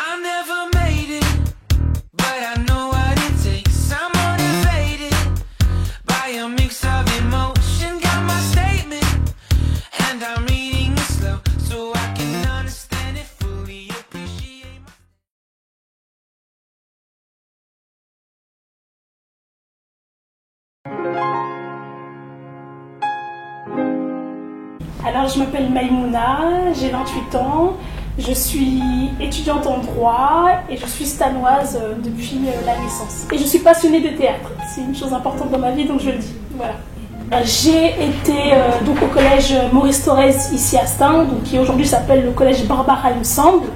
I never made it, but I know what it takes. I'm motivated by a mix of emotion. Got my statement, and I'm reading it slow so I can understand it fully. Appreciate my... Alors, je m'appelle Maïmouna, j'ai 28 ans, je suis étudiante en droit et je suis stanoise depuis la naissance. Et je suis passionnée de théâtre, c'est une chose importante dans ma vie, donc je le dis. Voilà. J'ai été donc au collège Maurice Thorez ici à Stein, donc qui aujourd'hui s'appelle le collège Barbara, il me semble.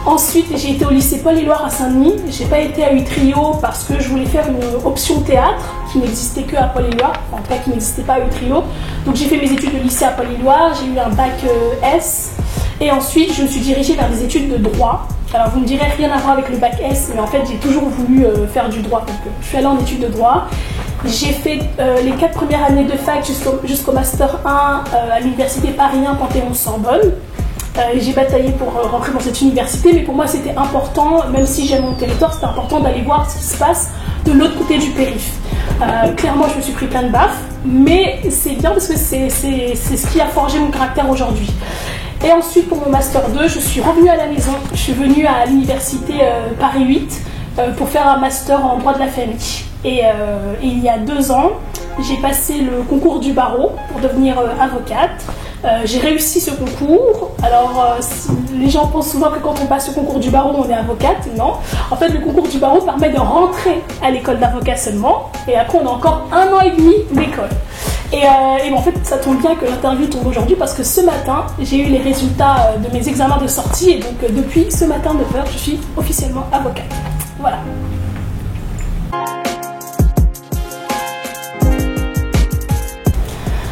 Ensuite, j'ai été au lycée Paul-et-Loire à Saint-Denis. J'ai pas été à Utrio parce que je voulais faire une option théâtre qui n'existait que à Paul-et-Loire, en tout cas qui n'existait pas à Utrio. Donc j'ai fait mes études de lycée à Paul-et-Loire, j'ai eu un bac S et ensuite je me suis dirigée vers des études de droit. Alors vous me direz rien à voir avec le bac S, mais en fait j'ai toujours voulu faire du droit. Donc je suis allée en études de droit. J'ai fait les 4 premières années de fac jusqu'au master 1 à l'université Paris 1 Panthéon-Sorbonne. J'ai bataillé pour rentrer dans cette université, mais pour moi c'était important, même si j'aime mon territoire, c'était important d'aller voir ce qui se passe de l'autre côté du périph'. Clairement je me suis pris plein de baffes, mais c'est bien parce que c'est ce qui a forgé mon caractère aujourd'hui. Et ensuite pour mon master 2, je suis revenue à la maison, je suis venue à l'université Paris 8 pour faire un master en droit de la famille. Et il y a 2 ans, j'ai passé le concours du barreau pour devenir avocate. J'ai réussi ce concours. Alors, les gens pensent souvent que quand on passe le concours du barreau, on est avocate. Non. En fait, le concours du barreau permet de rentrer à l'école d'avocat seulement. Et après, on a encore 1 an et demi d'école. Et bon, en fait, ça tombe bien que l'interview tombe aujourd'hui parce que ce matin, j'ai eu les résultats de mes examens de sortie. Et donc, depuis ce matin 9h, je suis officiellement avocate. Voilà.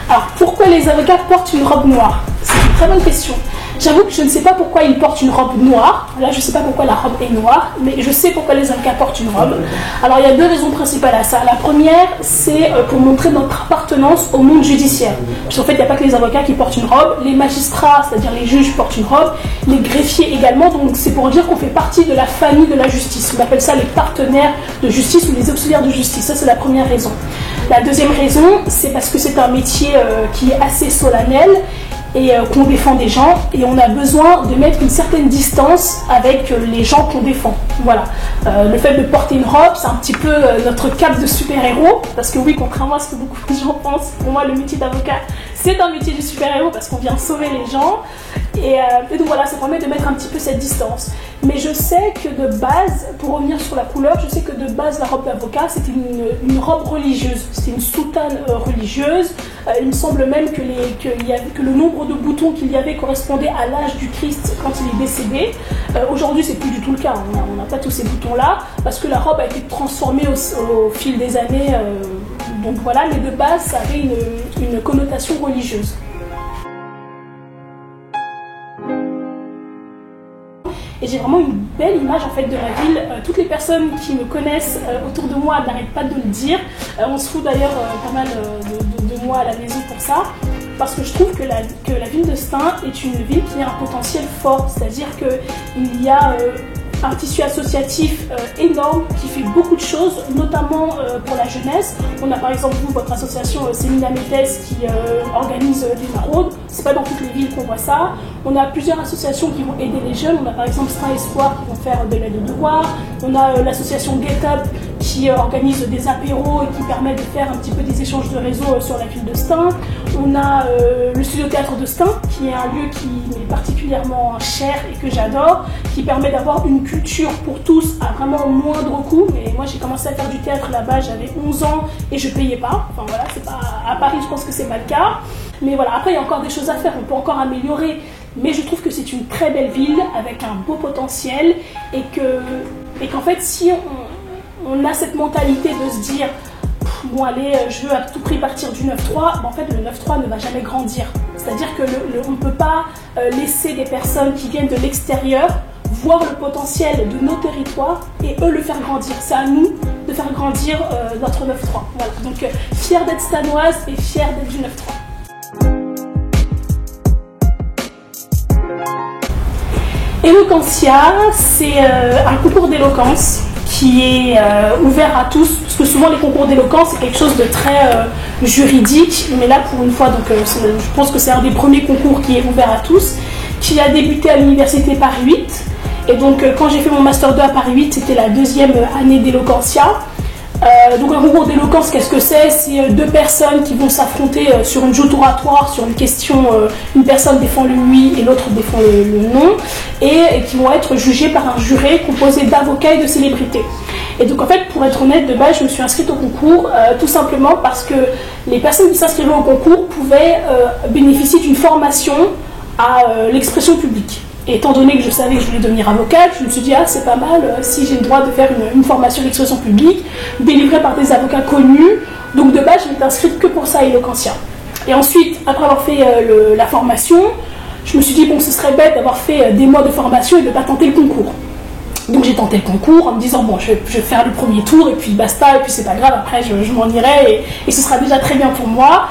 Alors, pourquoi les avocats portent une robe noire? C'est une très bonne question. J'avoue que je ne sais pas pourquoi ils portent une robe noire. Là, je ne sais pas pourquoi la robe est noire, mais je sais pourquoi les avocats portent une robe. Alors, il y a 2 raisons principales à ça. La première, c'est pour montrer notre appartenance au monde judiciaire. Parce qu'en fait, il n'y a pas que les avocats qui portent une robe. Les magistrats, c'est-à-dire les juges, portent une robe. Les greffiers également. Donc, c'est pour dire qu'on fait partie de la famille de la justice. On appelle ça les partenaires de justice ou les auxiliaires de justice. Ça, c'est la première raison. La deuxième raison, c'est parce que c'est un métier qui est assez solennel et qu'on défend des gens et on a besoin de mettre une certaine distance avec les gens qu'on défend. Voilà. Le fait de porter une robe, c'est un petit peu notre cape de super-héros parce que oui, contrairement à ce que beaucoup de gens pensent, pour moi le métier d'avocat c'est un métier de super-héros parce qu'on vient sauver les gens et donc voilà, ça permet de mettre un petit peu cette distance. Mais je sais que de base, pour revenir sur la couleur, je sais que de base la robe d'avocat c'était une robe religieuse, c'était une soutane religieuse. Il me semble même que le nombre de boutons qu'il y avait correspondait à l'âge du Christ quand il est décédé. Aujourd'hui c'est plus du tout le cas, on n'a pas tous ces boutons là parce que la robe a été transformée au fil des années. Donc voilà, mais de base ça avait une connotation religieuse. Et j'ai vraiment une belle image en fait de la ville. Toutes les personnes qui me connaissent autour de moi n'arrêtent pas de le dire. On se fout d'ailleurs pas mal de moi à la maison pour ça. Parce que je trouve que la ville de Stein est une ville qui a un potentiel fort. C'est-à-dire qu'il y a un tissu associatif énorme qui fait beaucoup de choses, notamment pour la jeunesse. On a par exemple vous, votre association Céline Métès qui organise des maraudes. C'est pas dans toutes les villes qu'on voit ça. On a plusieurs associations qui vont aider les jeunes. On a par exemple Stein Espoir qui vont faire de l'aide aux devoirs. On a l'association Get Up qui organise des apéros et qui permet de faire un petit peu des échanges de réseau sur la ville de Stein. On a le studio théâtre de Stein qui est un lieu qui m'est particulièrement cher et que j'adore, qui permet d'avoir une culture pour tous à vraiment moindre coût. Mais moi j'ai commencé à faire du théâtre là-bas, j'avais 11 ans et je payais pas. Enfin voilà, c'est pas à Paris, je pense que c'est pas le cas. Mais voilà, après il y a encore des choses à faire, on peut encore améliorer. Mais je trouve que c'est une très belle ville avec un beau potentiel et qu'en fait si on a cette mentalité de se dire bon allez, je veux à tout prix partir du 9-3, ben, en fait le 9-3 ne va jamais grandir. C'est-à-dire qu'on ne peut pas laisser des personnes qui viennent de l'extérieur voir le potentiel de nos territoires et eux le faire grandir. C'est à nous de faire grandir notre 9-3. Voilà. Donc fière d'être stanoise et fière d'être du 9-3. Eloquentia, c'est un concours d'éloquence qui est ouvert à tous, parce que souvent les concours d'éloquence c'est quelque chose de très juridique, mais là pour une fois, donc je pense que c'est un des premiers concours qui est ouvert à tous, qui a débuté à l'université Paris 8, et donc quand j'ai fait mon Master 2 à Paris 8, c'était la deuxième année d'Eloquentia. Donc un concours d'éloquence, qu'est-ce que c'est? C'est deux personnes qui vont s'affronter sur une joute oratoire, sur une question, une personne défend le oui et l'autre défend le non, et qui vont être jugées par un jury composé d'avocats et de célébrités. Et donc en fait, pour être honnête, de base, je me suis inscrite au concours tout simplement parce que les personnes qui s'inscrivaient au concours pouvaient bénéficier d'une formation à l'expression publique. Et étant donné que je savais que je voulais devenir avocate, je me suis dit, ah c'est pas mal si j'ai le droit de faire une formation d'expression publique délivrée par des avocats connus. Donc de base, je m'étais inscrite que pour ça à Eloquentia. Et ensuite, après avoir fait la formation, je me suis dit, bon, ce serait bête d'avoir fait des mois de formation et de ne pas tenter le concours. Donc j'ai tenté le concours en me disant, bon, je vais faire le premier tour et puis basta, et puis c'est pas grave, après je m'en irai et ce sera déjà très bien pour moi.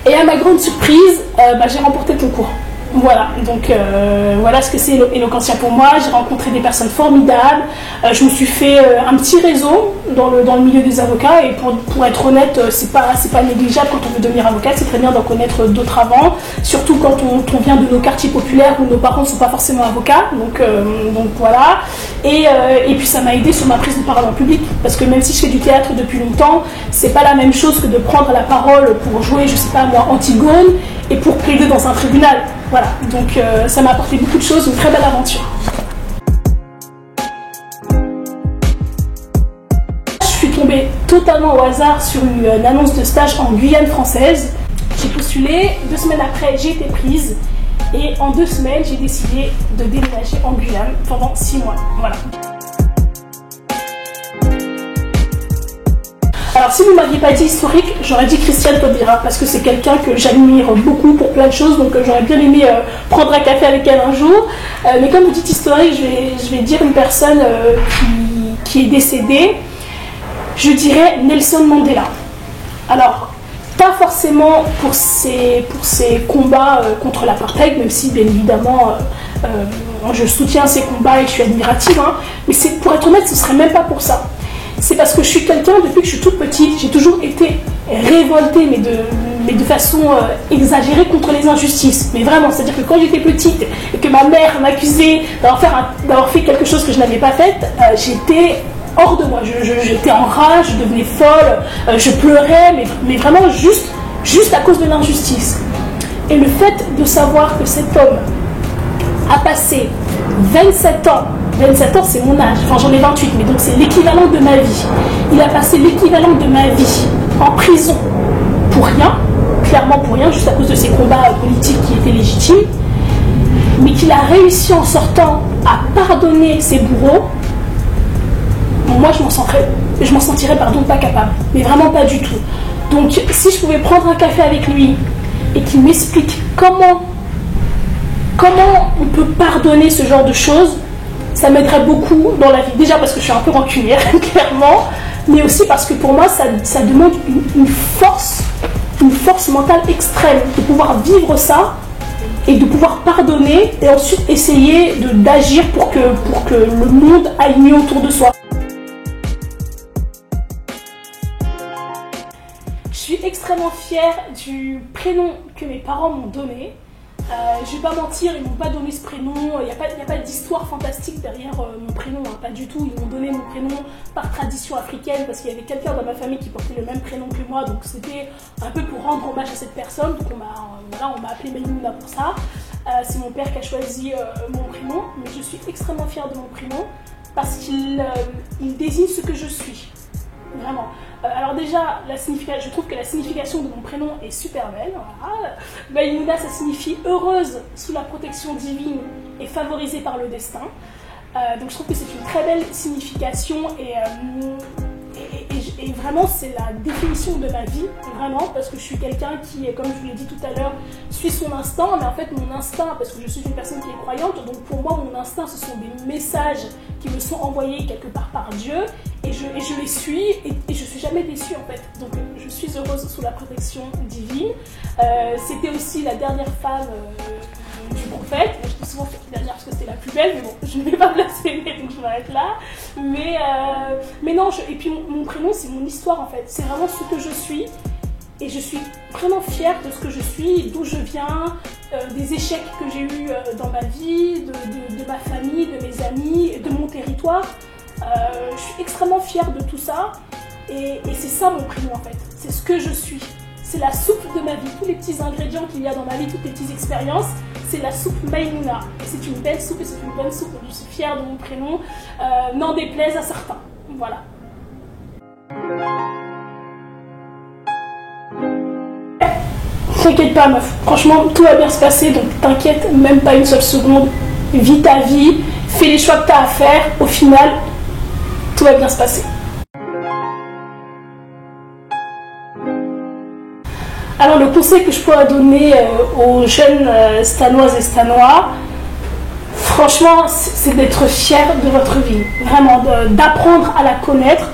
Et à ma grande surprise, j'ai remporté le concours. Voilà, donc voilà ce que c'est Eloquentia pour moi. J'ai rencontré des personnes formidables, je me suis fait un petit réseau dans le milieu des avocats, et pour être honnête, c'est pas négligeable quand on veut devenir avocate, c'est très bien d'en connaître d'autres avant, surtout quand on vient de nos quartiers populaires où nos parents ne sont pas forcément avocats, donc voilà. Et puis ça m'a aidé sur ma prise de parole en public, parce que même si je fais du théâtre depuis longtemps, c'est pas la même chose que de prendre la parole pour jouer, je sais pas moi, Antigone, et pour plaider dans un tribunal. Voilà, donc ça m'a apporté beaucoup de choses, une très belle aventure. Je suis tombée totalement au hasard sur une annonce de stage en Guyane française. J'ai postulé, 2 semaines après j'ai été prise, et en 2 semaines j'ai décidé de déménager en Guyane pendant 6 mois. Voilà. Alors si vous ne m'aviez pas dit historique, j'aurais dit Christiane Taubira, parce que c'est quelqu'un que j'admire beaucoup pour plein de choses, donc j'aurais bien aimé prendre un café avec elle un jour. Mais comme vous dites historique, je vais dire une personne qui est décédée. Je dirais Nelson Mandela. Alors, pas forcément pour ses combats contre l'apartheid, même si bien évidemment je soutiens ses combats et je suis admirative, hein, mais pour être honnête, ce ne serait même pas pour ça. C'est parce que je suis quelqu'un, depuis que je suis toute petite, j'ai toujours été révoltée, mais de façon exagérée contre les injustices. Mais vraiment, c'est-à-dire que quand j'étais petite et que ma mère m'accusait d'avoir fait quelque chose que je n'avais pas fait, j'étais hors de moi. J'étais en rage, je devenais folle, je pleurais, mais vraiment juste à cause de l'injustice. Et le fait de savoir que cet homme a passé 27 ans, c'est mon âge, enfin j'en ai 28, mais donc c'est l'équivalent de ma vie. Il a passé l'équivalent de ma vie en prison pour rien, clairement pour rien, juste à cause de ses combats politiques qui étaient légitimes, mais qu'il a réussi en sortant à pardonner ses bourreaux. Moi je m'en sentirais pas capable, mais vraiment pas du tout. Donc si je pouvais prendre un café avec lui et qu'il m'explique comment on peut pardonner ce genre de choses, ça m'aiderait beaucoup dans la vie. Déjà parce que je suis un peu rancunière, clairement, mais aussi parce que pour moi, ça demande une force mentale extrême de pouvoir vivre ça et de pouvoir pardonner et ensuite essayer d'agir pour que le monde aille mieux autour de soi. Je suis extrêmement fière du prénom que mes parents m'ont donné. Je vais pas mentir, ils m'ont pas donné ce prénom, il n'y a pas d'histoire fantastique derrière mon prénom, hein, pas du tout. Ils m'ont donné mon prénom par tradition africaine parce qu'il y avait quelqu'un dans ma famille qui portait le même prénom que moi, donc c'était un peu pour rendre hommage à cette personne. Donc on m'a appelé Maïmouna pour ça. C'est mon père qui a choisi mon prénom, mais je suis extrêmement fière de mon prénom parce qu'il désigne ce que je suis. Vraiment. Alors déjà, je trouve que la signification de mon prénom est super belle. Voilà. Maïmouna, ça signifie heureuse sous la protection divine et favorisée par le destin. Donc je trouve que c'est une très belle signification et vraiment c'est la définition de ma vie, vraiment, parce que je suis quelqu'un qui, comme je vous l'ai dit tout à l'heure, suit son instinct, mais en fait mon instinct, parce que je suis une personne qui est croyante, donc pour moi mon instinct ce sont des messages qui me sont envoyés quelque part par Dieu, et je les suis, et je suis jamais déçue en fait, donc je suis heureuse sous la protection divine. C'était aussi la dernière femme du prophète, je souvent fait dernière parce que c'était la plus belle, mais bon, je ne vais pas blasphémer, donc je m'arrête là. Mais non, et puis mon prénom, c'est mon histoire en fait. C'est vraiment ce que je suis. Et je suis vraiment fière de ce que je suis, d'où je viens, des échecs que j'ai eus dans ma vie, de ma famille, de mes amis, de mon territoire. Je suis extrêmement fière de tout ça. Et c'est ça mon prénom en fait. C'est ce que je suis. C'est la soupe de ma vie. Tous les petits ingrédients qu'il y a dans ma vie, toutes les petites expériences, c'est la soupe Maïmouna. Et c'est une belle soupe et c'est une bonne soupe. Donc je suis fière de mon prénom, n'en déplaise à certains. Voilà. T'inquiète pas meuf, franchement tout va bien se passer, donc t'inquiète même pas une seule seconde, vis ta vie, fais les choix que t'as à faire, au final tout va bien se passer. Alors le conseil que je pourrais donner aux jeunes Stanoises et Stanois, franchement c'est d'être fier de votre vie, vraiment d'apprendre à la connaître,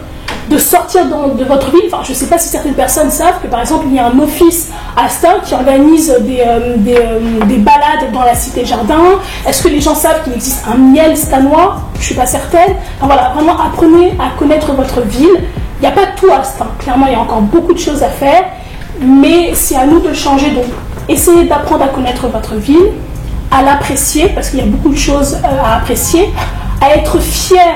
de sortir de votre ville. Enfin, je ne sais pas si certaines personnes savent que par exemple il y a un office à Stein qui organise des balades dans la cité jardin. Est-ce que les gens savent qu'il existe un miel stanois? Je ne suis pas certaine. Enfin, voilà, vraiment apprenez à connaître votre ville. Il n'y a pas tout à Stein, clairement il y a encore beaucoup de choses à faire, mais c'est à nous de le changer. Donc essayez d'apprendre à connaître votre ville, à l'apprécier parce qu'il y a beaucoup de choses à apprécier, à être fier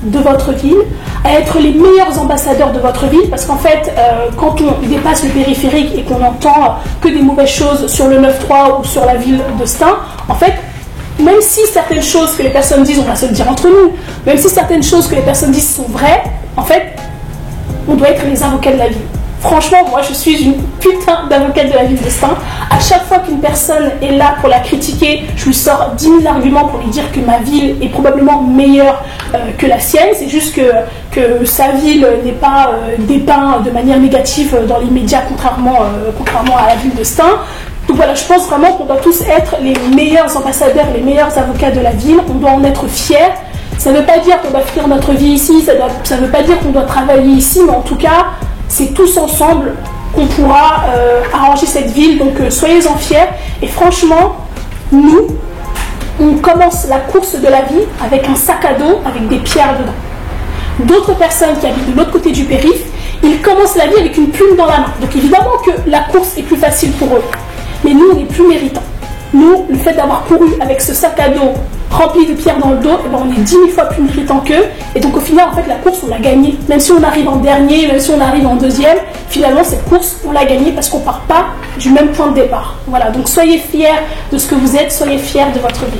de votre ville, à être les meilleurs ambassadeurs de votre ville, parce qu'en fait quand on dépasse le périphérique et qu'on entend que des mauvaises choses sur le 9-3 ou sur la ville de Stein, en fait même si certaines choses que les personnes disent, on va se le dire entre nous, même si certaines choses que les personnes disent sont vraies, en fait on doit être les avocats de la ville. Franchement, moi je suis une putain d'avocate de la ville de Stein. À chaque fois qu'une personne est là pour la critiquer, je lui sors 10 000 arguments pour lui dire que ma ville est probablement meilleure que la sienne. C'est juste que sa ville n'est pas dépeinte de manière négative dans les médias, contrairement à la ville de Stein. Donc voilà, je pense vraiment qu'on doit tous être les meilleurs ambassadeurs, les meilleurs avocats de la ville. On doit en être fiers. Ça ne veut pas dire qu'on doit finir notre vie ici, ça ne veut pas dire qu'on doit travailler ici, mais en tout cas, c'est tous ensemble qu'on pourra arranger cette ville, donc soyez-en fiers. Et franchement, nous, on commence la course de la vie avec un sac à dos avec des pierres dedans. D'autres personnes qui habitent de l'autre côté du périph', ils commencent la vie avec une plume dans la main. Donc évidemment que la course est plus facile pour eux. Mais nous, on est plus méritants. Nous, le fait d'avoir couru avec ce sac à dos rempli de pierres dans le dos, eh ben, on est 10 000 fois plus méritants qu'eux. Et donc au final, en fait, la course, on l'a gagnée. Même si on arrive en dernier, même si on arrive en deuxième, finalement, cette course, on l'a gagnée parce qu'on part pas du même point de départ. Voilà, donc soyez fiers de ce que vous êtes, soyez fiers de votre vie.